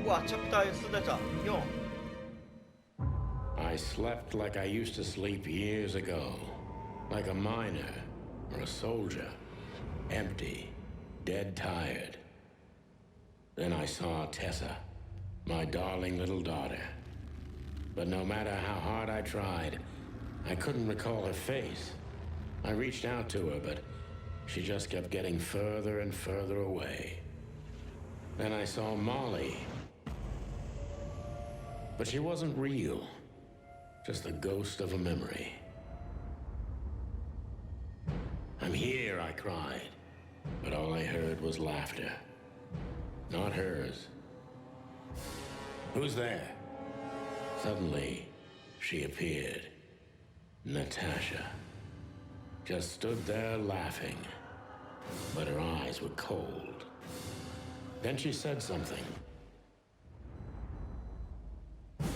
わ、チャプター進んだじゃん。4。I slept like I used to sleep years ago, like a miner or a soldier, empty, dead tired. Then I saw Tessa, my darling little daughter. But no matter how hard I tried, I couldn't recall her face. I reached out to her, but she just kept getting further and further away. Then I saw Molly. But she wasn't real, just the ghost of a memory. I'm here, I cried, but all I heard was laughter. Not hers. Who's there? Suddenly, she appeared. Natasha. Just stood there laughing, but her eyes were cold. Then she said something.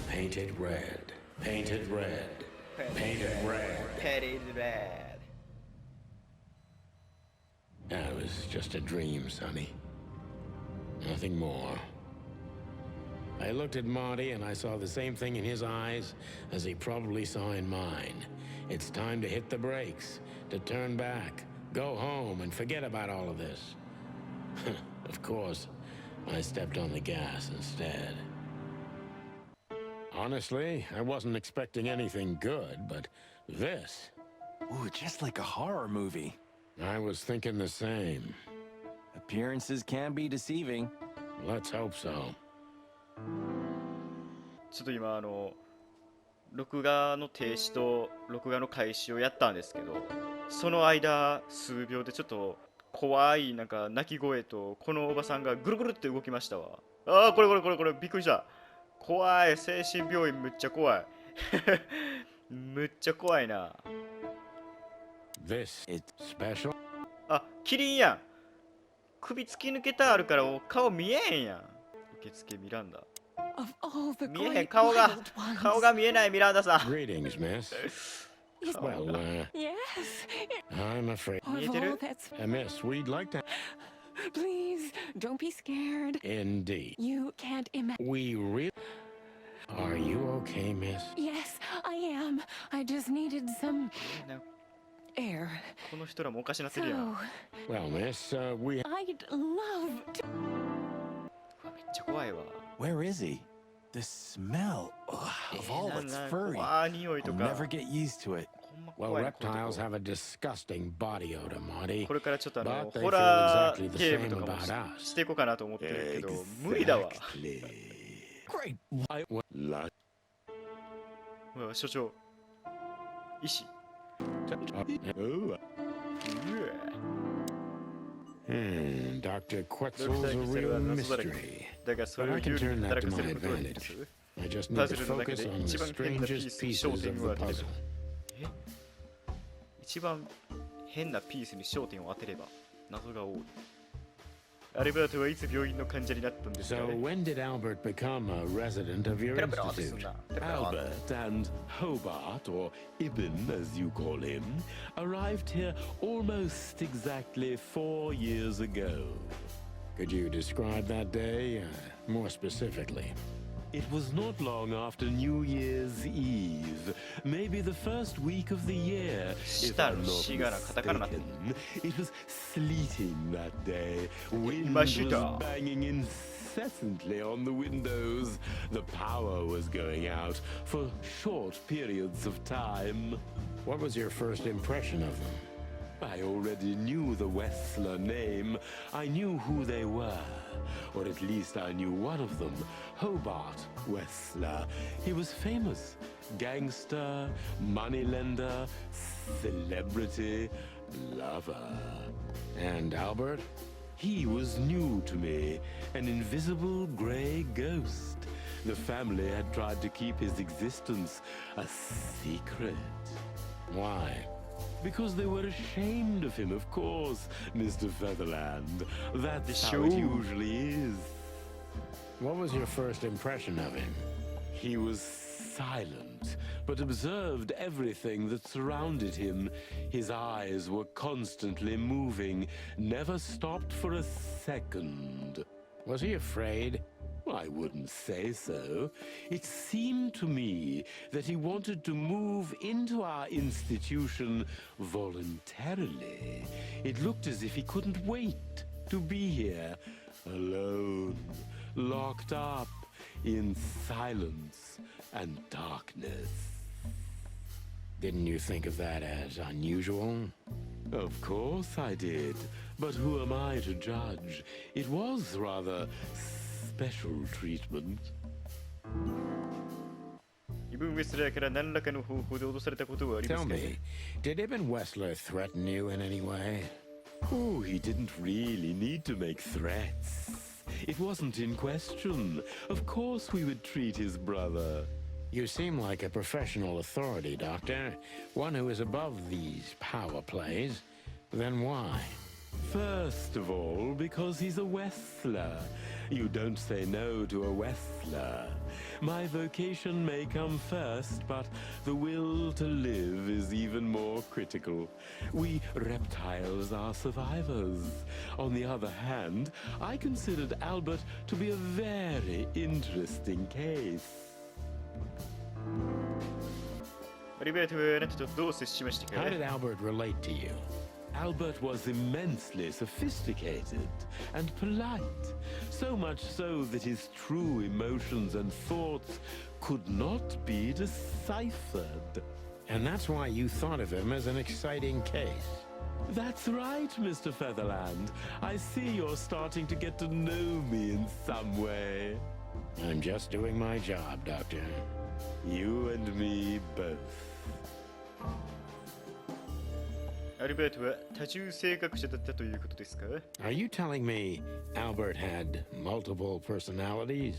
Painted red, painted red, painted red. Painted red. That was just a dream, Sonny. Nothing more. I looked at Marty and I saw the same thing in his eyes as he probably saw in mine. It's time to hit the brakes, to turn back, go home and forget about all of this. Of course, I stepped on the gas instead. Honestly, I wasn't expecting anything good, but this... Ooh, just like a horror movie. I was thinking the same. Appearances can be deceiving. Let's hope so. ちょっと今録画の停止と録画の開始をやったんですけど、その間数秒でちょっと怖いなんか泣き声とこのおばさんがぐるぐるって動きましたわ。ああ、これびっくりした。怖い、精神病院むっちゃ怖い。むっちゃ怖いな。This is special. あ、キリンやん。首突き抜けたあるから顔見えへんやん。受付ミランダ。見えへん、顔が見えないミランダさん。Greetings, miss. Well, Yes. I'm afraid. 見えてる？ Miss, we'd like to... Please, don't be scared. Indeed. You can't imagine. We really... Are you okay, miss? Yes, I am. I just needed some air. この人らもおかしなってるやん。 So, Well, miss, we... I'd love to. うわめっちゃ怖いわ。 Where is he? The smell of all that's furry. 怖い匂い I'll とか。 never get used to it. ほんま Well, 怖いなこのとこ reptiles have a disgusting body odor, Marty. これからちょっとBut they ホ feel ラ exactly ー the ゲーム same とかも about us. していこうかなと思ってるけど、無理だわ。 Great. I would like うわ所長。医師。 to... Dr. Quetzal's a real mystery. だがそれ But を I 有 can 利に turn 働 that か to せ my ることができます。 advantage. I just パ need ズ to ルの中 focus で on the 一番変なピー strangest スに焦 pieces 点 of を the 当てれば。 puzzle. え？一番変なピースに焦点を当てれば謎が多い。アルバートはいつ病院の患者になったんですか So ね？ when did Albert become a resident of your ペラペラってすん institute? な。ペラペラって。 Albert and Hobart, or Ibn as you call him, arrived here almost exactly 4 years ago. Could you describe that day more specifically? It was not long after New Year's Eve, maybe the first week of the year, if I'm not mistaken. It was sleeting that day. Wind was banging incessantly on the windows. The power was going out for short periods of time. What was your first impression of them? I already knew the Wessler name. I knew who they were. Or at least I knew one of them, Hobart Wessler. He was famous. Gangster, moneylender, celebrity, lover. And Albert? He was new to me, an invisible grey ghost. The family had tried to keep his existence a secret. Why? Because they were ashamed of him, of course, Mr. Featherland. That's how it usually is. What was your first impression of him? He was silent, but observed everything that surrounded him. His eyes were constantly moving, never stopped for a second. Was he afraid? I wouldn't say so. It seemed to me that he wanted to move into our institution voluntarily. It looked as if he couldn't wait to be here, alone, locked up in silence and darkness. Didn't you think of that as unusual? Of course I did, but who am I to judge? It was rather special treatment. イブン・ウェスラーから何らかの方法で脅されたことはありま Tell すか me, did Ibn Wessler threaten you in any way? Oh, he didn't really need to make threats. It wasn't in question. Of course we would treat his brother. You seem like a professional authority, Doctor. One who is above these power plays. Then why? First of all, because he's a Wessler. You don't say no to a Wessler. My vocation may come first, but the will to live is even more critical. We reptiles are survivors. On the other hand, I considered Albert to be a very interesting case. アルベルトはあなたとどう接しましたか How did Albert relate to you? Albert was immensely sophisticated and polite, so much so that his true emotions and thoughts could not be deciphered. And that's why you thought of him as an exciting case. That's right, Mr. Featherland. I see you're starting to get to know me in some way. I'm just doing my job, Doctor. You and me both. アルベルトは多重性格者だったということですか Are you telling me Albert had multiple personalities?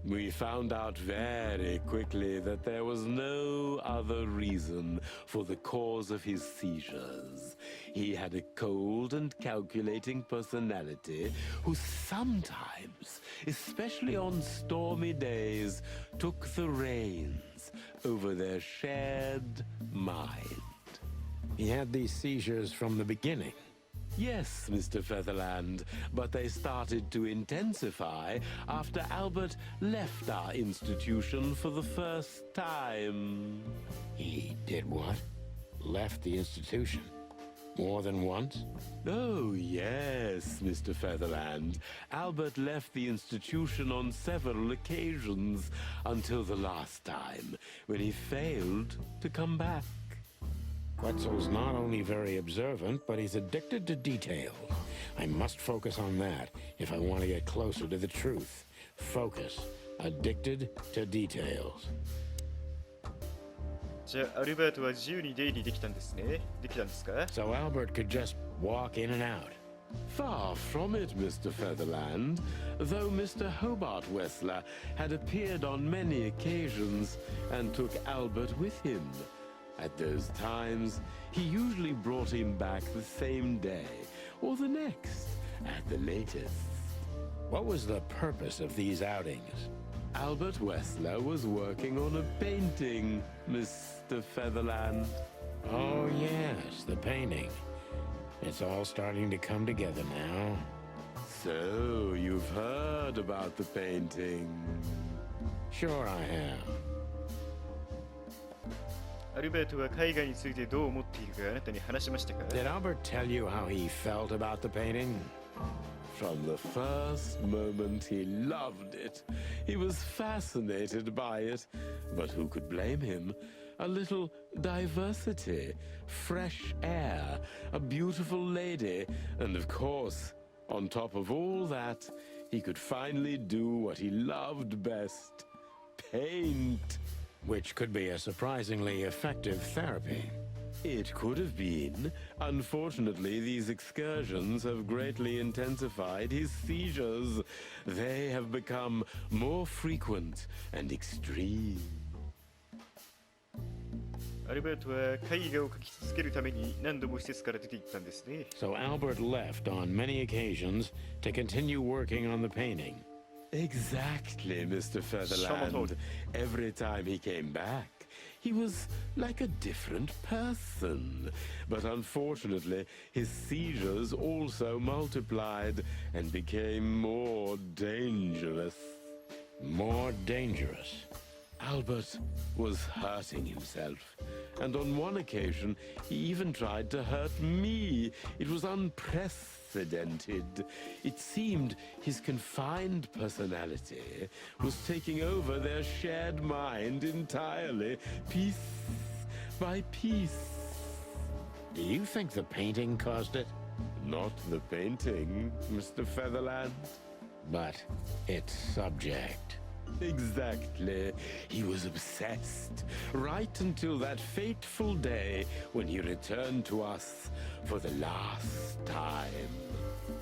We found out very quickly that there was no other reason for the cause of his seizures. He had a cold and calculating personality who sometimes, especially on stormy days, took the reins over their shared mind. He had these seizures from the beginning. Yes, Mr. Featherland, but they started to intensify after Albert left our institution for the first time. He did what? Left the institution? More than once? Oh, yes, Mr. Featherland. Albert left the institution on several occasions until the last time, when he failed to come back. Quetzal's not only very observant, but he's addicted to detail. I must focus on that if I want to get closer to the truth. Focus. Addicted to details. じゃあアルベルトは自由に出入りできたんですねできたんですか So Albert could just walk in and out. Far from it, Mr. Featherland. Though Mr. Hobart Wessler had appeared on many occasions and took Albert with him. At those times, he usually brought him back the same day, or the next, at the latest. What was the purpose of these outings? Albert Wessler was working on a painting, Mr. Featherland. Oh, yes, the painting. It's all starting to come together now. So, you've heard about the painting. Sure I have. アルベルトは絵画についてどう思っているかあなたに話しましたか Did Albert tell you how he felt about the painting? From the first moment, he loved it. He was fascinated by it. But who could blame him? A little diversity, fresh air, a beautiful lady, and of course, on top of all that, he could finally do what he loved best: paint. Which could be a surprisingly effective therapy. It could have been. Unfortunately, these excursions have greatly intensified his seizures. They have become more frequent and extreme. アルベルトは絵画を描き続けるために何度も施設から出て行ったんですね So Albert left on many occasions to continue working on the painting. Exactly, Mr. Featherland. Every time he came back, he was like a different person. But unfortunately, his seizures also multiplied and became more dangerous. more dangerous. Albert was hurting himself, and on one occasion he even tried to hurt me. It was unprecedented. It seemed his confined personality was taking over their shared mind entirely, piece by piece. Do you think the painting caused it? Not the painting, Mr. Featherland. But its subject. Exactly. He was obsessed right until that fateful day when he returned to us for the last time.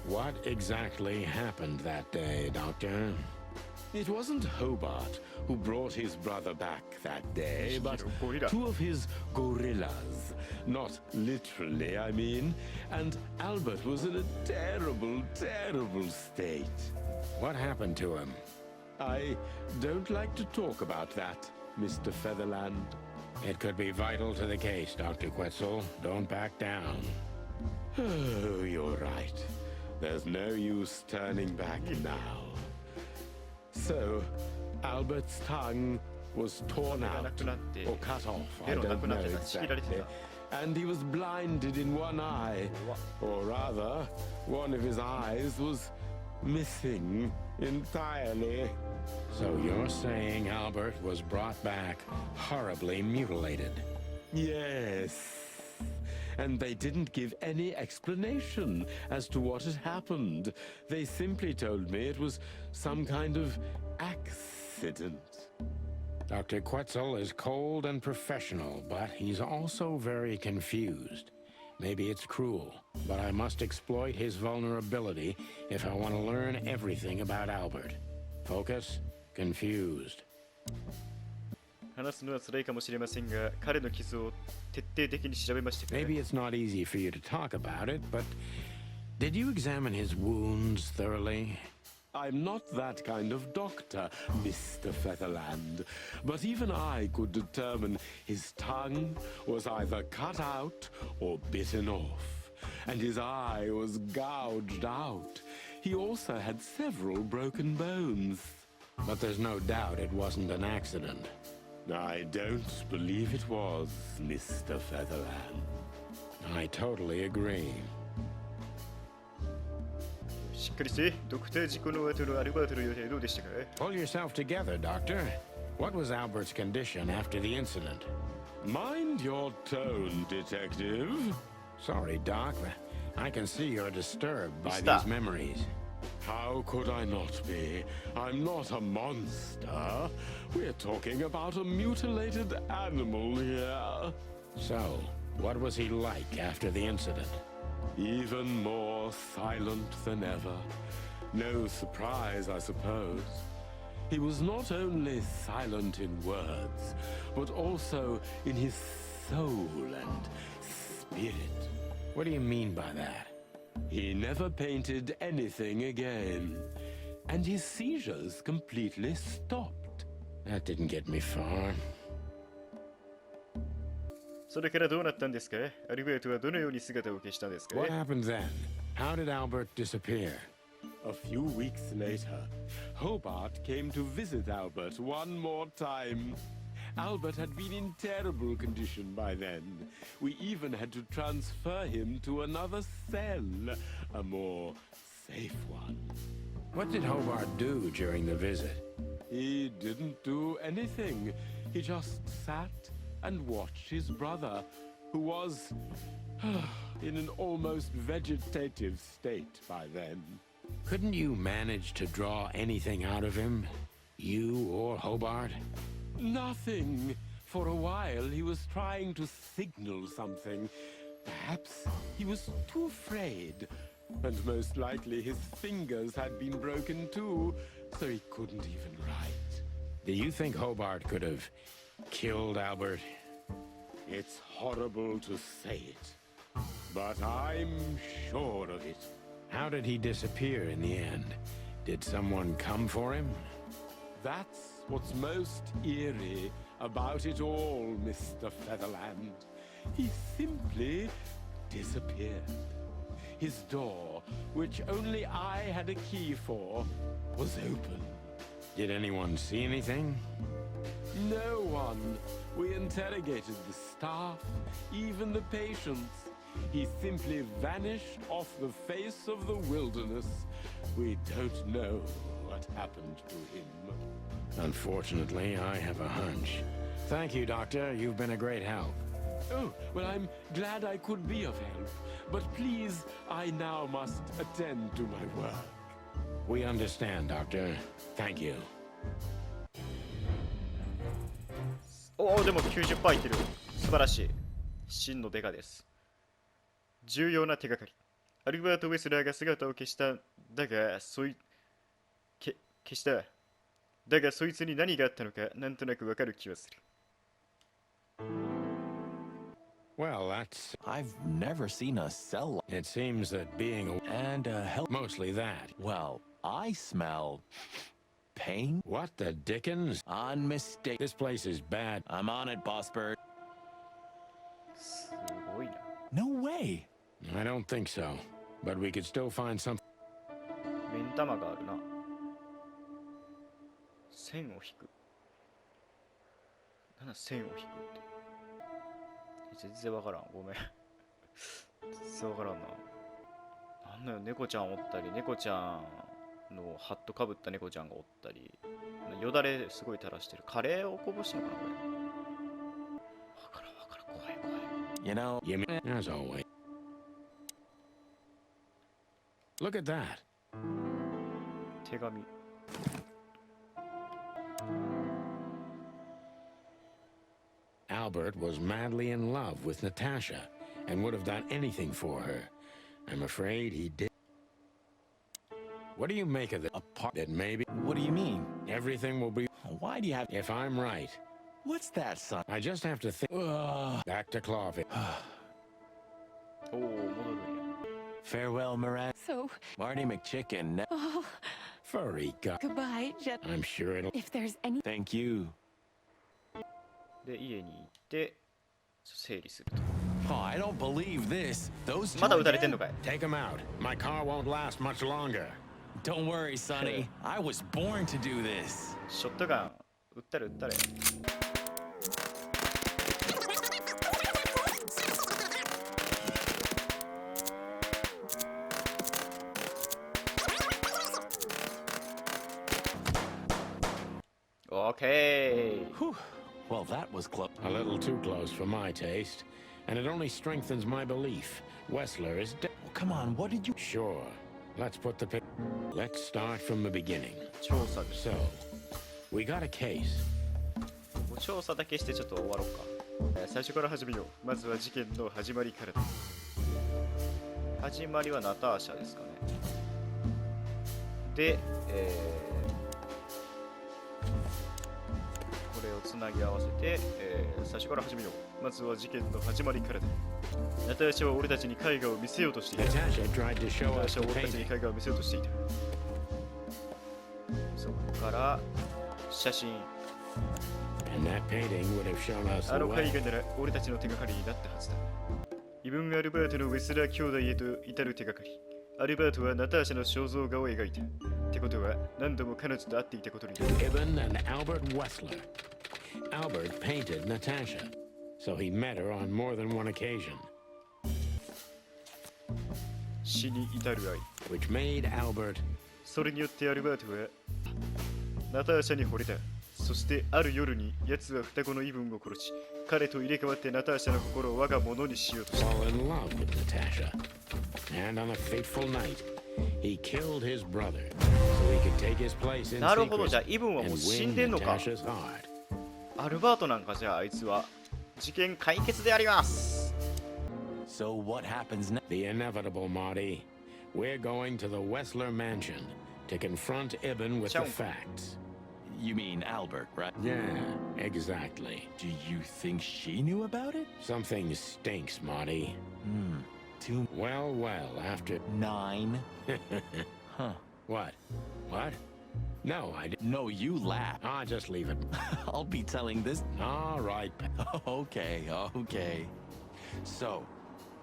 What exactly happened that day, Doctor? It wasn't Hobart who brought his brother back that day, but Gorilla. two of his gorillas. Not literally, I mean. And Albert was in a terrible, terrible state. What happened to him? I don't like to talk about that, Mr. Featherland. It could be vital to the case, Dr. Quetzal. Don't back down. Oh, you're right. There's no use turning back now. So, Albert's tongue was torn out or cut off, I don't know exactly. And he was blinded in one eye. Or rather, one of his eyes was missing entirely. So you're saying Albert was brought back horribly mutilated? Yes. And they didn't give any explanation as to what had happened. They simply told me it was some kind of accident. Dr. Quetzal is cold and professional, but he's also very confused. Maybe it's cruel, but I must exploit his vulnerability if I want to learn everything about Albert. Focus, confused. 話すのは辛いかもしれませんが、彼の傷を徹底的に調べましたから。 Maybe it's not easy for you to talk about it, but did you examine his wounds thoroughly? I'm not that kind of doctor, Mr. Featherland, but even I could determine his tongue was either cut out or bitten off, and his eye was gouged out. He also had several broken bones. But there's no doubt it wasn't an accident. I don't believe it was, Mr. Featherland. I totally agree. しっかりして、ドクター事故の後のアルバートの予定どうでしたか？ Pull yourself together, Doctor. What was Albert's condition after the incident? Mind your tone, Detective. Sorry, Doc, but I can see you're disturbed by Stop. these memories. How could I not be? I'm not a monster. We're talking about a mutilated animal here. So, what was he like after the incident? Even more silent than ever. No surprise, I suppose. He was not only silent in words, but also in his soul and spirit. What do you mean by that? He never painted anything again, and his seizures completely stopped. That didn't get me far. それからどうなったんですか？アルバートはどのように姿を消したんですか？ What happened then? How did Albert disappear? A few weeks later, Hobart came to visit Albert one more time. Albert had been in terrible condition by then. We even had to transfer him to another cell, a more safe one. What did Hobart do during the visit? He didn't do anything. He just sat and watched his brother, who was in an almost vegetative state by then. Couldn't you manage to draw anything out of him? You or Hobart? Nothing. For a while, he was trying to signal something. Perhaps he was too afraid. And most likely his fingers had been broken too, so he couldn't even write. Do you think Hobart could have killed Albert? It's horrible to say it, but I'm sure of it. How did he disappear in the end? Did someone come for him? That's what's most eerie about it all, Mr. Featherland. He simply disappeared. His door, which only I had a key for, was open. Did anyone see anything? No one. We interrogated the staff, even the patients. He simply vanished off the face of the wilderness. We don't know what happened to him. Unfortunately, I have a hunch. Thank you, Doctor. You've been a great help. Oh, well, I'm glad I could be of help. But please, I now must attend to my work. We understand, Doctor. Thank you. おお、でも90%いってる。素晴らしい。真のデカです。重要な手がかり。アルバート・ウェスラーが姿を消した。だが、消した。だが、そいつに何があったのか、なんとなくわかる気はする。Well, that's... I've never seen a cell. It seems that being a... And help. Mostly that. Well, I smell pain. What the dickens? Unmistakable. This place is bad. I'm on it, Boss Bird. すごいな。No way. I don't think so. But we could still find something. 目ん玉があるな。線を引く。なんだ線を引くって。全然わからん。ごめん。全然わからんな。なんだよ、猫ちゃんおったり、猫ちゃんのハットかぶった猫ちゃんがおったり、よだれすごい垂らしてる。カレーをこぼしてんのかな、これ。わからんわからん。怖い怖い。You know. You mean, as always. Look at that. 手紙。Albert was madly in love with Natasha and would have done anything for her. I'm afraid he did. What do you make of it? That maybe What do you mean? everything will be... Why do you have... If I'm right, What's that, son? I just have to think... Back to Clawfish. おお、戻るんや。 Farewell, Miranda. So, Marty McChicken. oh, Furry gut. goodbye, Jet. I'm sure it'll... If there's any. Thank you. で、家に行って、整理すると。 Oh, I don't believe this. Those まだ two 撃たれてん again? のかい。 Take him out. My car won't last much longer. Don't worry, Sonny. I was born to do this. ショットガン、撃ったれ撃ったれ。Okay. Whew. Well, that was close. A little too close for my taste. And it only strengthens my belief. Wessler is dead. Oh, come on, what did you... Sure. Let's put the... Let's start from the beginning. 調査です。 So, we got a case. 調査だけしてちょっと終わろうか。最初から始めよう。まずは事件の始まりからだ。始まりはナターシャですかね。で、これをつなぎ合わせて、最初から始めよう。まずは事件の始まりからだ。ナターシャは俺たちに絵画を見せようとしていた。 Natasha tried to show ナター us シャ the は俺たちに painting. 絵画を見せようとしていた。そこから写真。 And that painting would have shown us あ the の way. 絵画なら俺たちの手がかりになったはずだ。イブン・アルバートのウェスラー兄弟へと至る手がかり。アルバートはナターシャの肖像画を描いた。ってことは何度も彼女と会っていたことになる。 Ibn and Albert Wessler. Albert painted Natasha, so he met her on more than one occasion, 死に至る愛。 which made Albert それによってアルバートはナターシャに惚れた。そしてある夜に奴は双子のイブンを殺し、彼と入れ替わってナターシャの心を我が物にしようとした。 fall in love with Natasha. And on a fateful night, he killed his brother so he could take his place in なるほど、 secret じゃあイブンはも and う死ん win でんのか。 Natasha's heart. アルバートなんかじゃああいつは事件解決であります。 So what happens next? The inevitable, Marty. We're going to the Wessler mansion to confront Ibn with the Chunk. facts. You mean Albert, right? Yeah, exactly. Do you think she knew about it? Something stinks, Marty. Two, Well, well, after... 9. Huh. What? What? No, I didn't. No, you laugh. Ah, just leave it. I'll be telling this. All right. Okay, okay. So,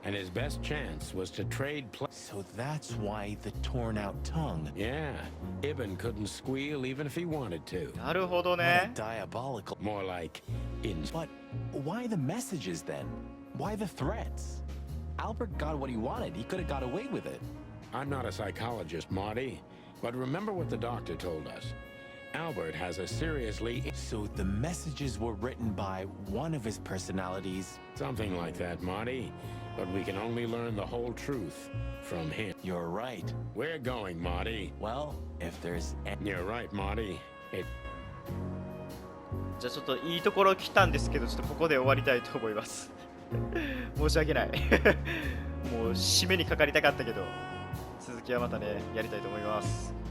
And his best chance was to trade So that's why the torn out tongue. Yeah, Ibn couldn't squeal even if he wanted to. なるほど What a ね。 diabolical. More like in. But why the messages then? Why the threats? Albert got what he wanted. He could have got away with it. I'm not a psychologist, Marty, but remember what the doctor told us. Albert has a seriously. So the messages were written by one of his personalities. Something like that, Marty. But we can only learn the whole truth from him. You're right. We're going, Marty. Well, if there's You're right, Marty. じゃあちょっといいところ来たんですけど、ちょっとここで終わりたいと思います。申し訳ない。もう締めにかかりたかったけど、続きはまたね、やりたいと思います。